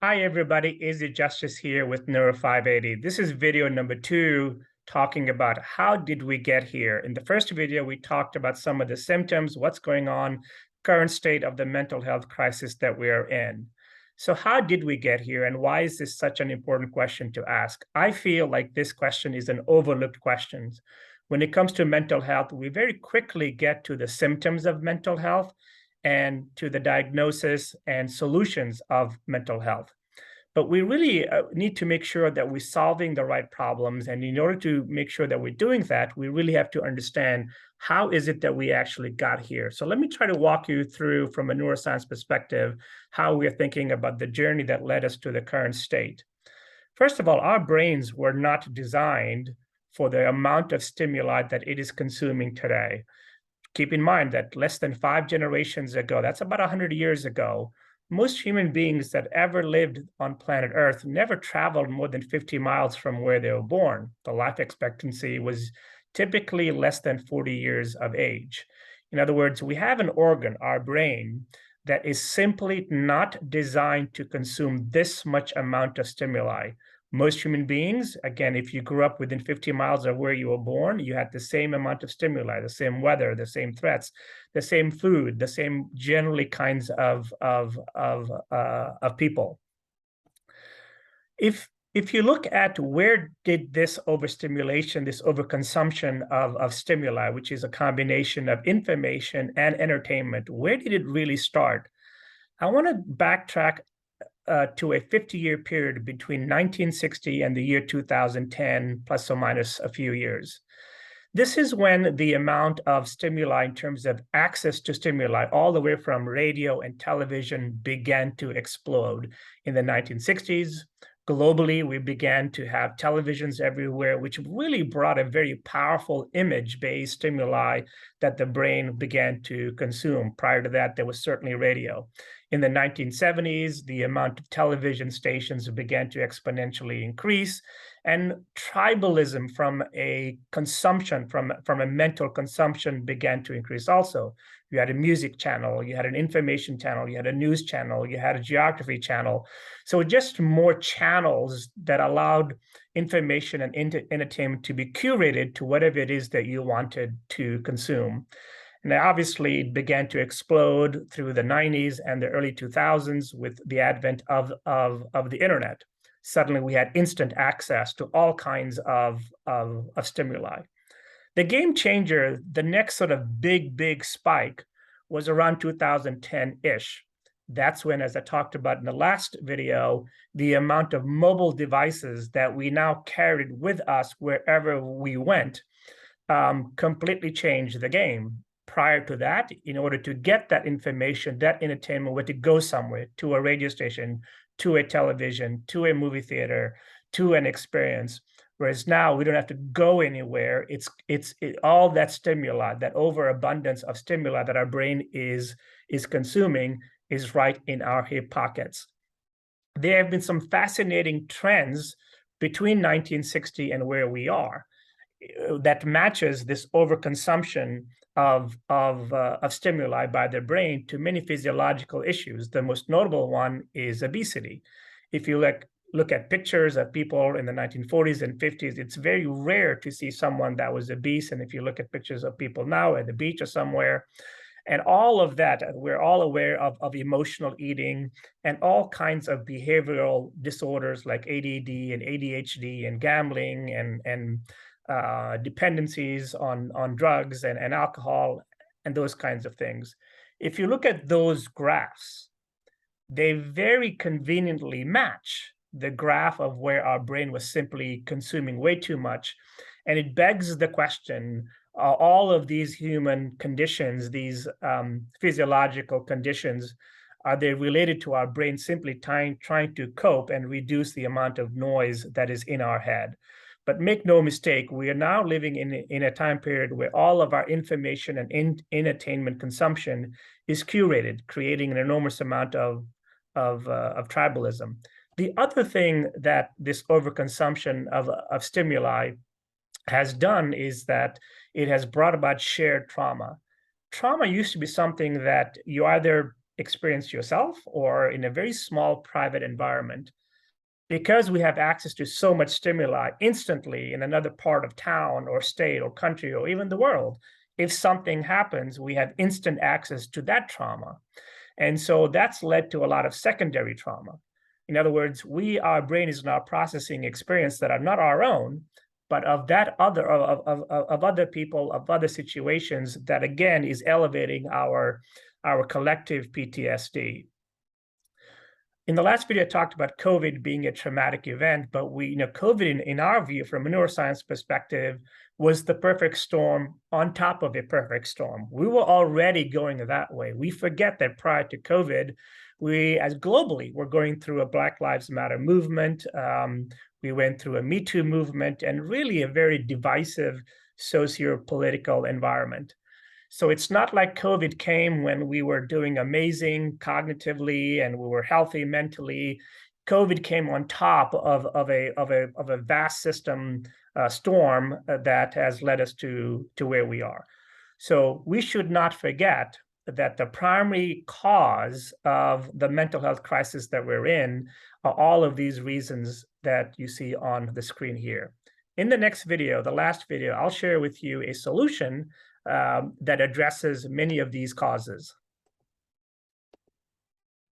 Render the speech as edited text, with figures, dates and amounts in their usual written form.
Hi, everybody. Izzy Justice here with Neuro 580. This is video number 2 talking about how did we get here. In the first video, we talked about some of the symptoms, what's going on, current state of the mental health crisis that we are in. So how did we get here, and why is this such an important question to ask? I feel like this question is an overlooked question. When it comes to mental health, we very quickly get to the symptoms of mental health and to the diagnosis and solutions of mental health. But we really need to make sure that we're solving the right problems. And in order to make sure that we're doing that, we really have to understand how is it that we actually got here. So let me try to walk you through, from a neuroscience perspective, how we're thinking about the journey that led us to the current state. First of all, our brains were not designed for the amount of stimuli that it is consuming today. Keep in mind that less than 5 generations ago, that's about 100 years ago, most human beings that ever lived on planet Earth never traveled more than 50 miles from where they were born. The life expectancy was typically less than 40 years of age. In other words, we have an organ, our brain, that is simply not designed to consume this much amount of stimuli. Most human beings, again, if you grew up within 50 miles of where you were born, you had the same amount of stimuli, the same weather, the same threats, the same food, the same generally kinds of people. If you look at where did this overstimulation, this overconsumption of stimuli, which is a combination of information and entertainment, where did it really start? I want to backtrack to a 50-year period between 1960 and the year 2010, plus or minus a few years. This is when the amount of stimuli in terms of access to stimuli, all the way from radio and television, began to explode. In the 1960s, globally, we began to have televisions everywhere, which really brought a very powerful image-based stimuli that the brain began to consume. Prior to that, there was certainly radio. In the 1970s, the amount of television stations began to exponentially increase, and tribalism from a consumption, from a mental consumption, began to increase also. You had a music channel, you had an information channel, you had a news channel, you had a geography channel. So just more channels that allowed information and entertainment to be curated to whatever it is that you wanted to consume. And obviously it began to explode through the 90s and the early 2000s with the advent of the internet. Suddenly we had instant access to all kinds of stimuli. The game changer, the next sort of big spike, was around 2010-ish. That's when, as I talked about in the last video, the amount of mobile devices that we now carried with us wherever we went completely changed the game. Prior to that, in order to get that information, that entertainment, we had to go somewhere, to a radio station, to a television, to a movie theater, to an experience. Whereas now we don't have to go anywhere. It's all that stimuli, that overabundance of stimuli that our brain is consuming, is right in our hip pockets. There have been some fascinating trends between 1960 and where we are that matches this overconsumption of stimuli by the brain to many physiological issues. The most notable one is obesity. If you look at pictures of people in the 1940s and 50s, it's very rare to see someone that was obese. And if you look at pictures of people now at the beach or somewhere, and all of that, we're all aware of emotional eating and all kinds of behavioral disorders like ADD and ADHD and gambling and dependencies on drugs and alcohol and those kinds of things. If you look at those graphs, they very conveniently match the graph of where our brain was simply consuming way too much. And it begs the question, all of these human conditions, these physiological conditions, are they related to our brain simply trying to cope and reduce the amount of noise that is in our head? But make no mistake, we are now living in a time period where all of our information and entertainment consumption is curated, creating an enormous amount of tribalism. The other thing that this overconsumption of stimuli has done is that it has brought about shared trauma. Trauma used to be something that you either experienced yourself or in a very small private environment, because we have access to so much stimuli instantly in another part of town or state or country or even the world, if something happens, we have instant access to that trauma. And so that's led to a lot of secondary trauma. In other words, our brain is now processing experience that are not our own, but of that other of other people, of other situations that again is elevating our collective PTSD. In the last video, I talked about COVID being a traumatic event, but COVID, in our view, from a neuroscience perspective, was the perfect storm on top of a perfect storm. We were already going that way. We forget that prior to COVID, as globally, we're going through a Black Lives Matter movement. We went through a Me Too movement and really a very divisive socio-political environment. So it's not like COVID came when we were doing amazing cognitively and we were healthy mentally. COVID came on top of a vast system storm that has led us to where we are. So we should not forget that the primary cause of the mental health crisis that we're in are all of these reasons that you see on the screen here. In the next video, the last video, I'll share with you a solution that addresses many of these causes.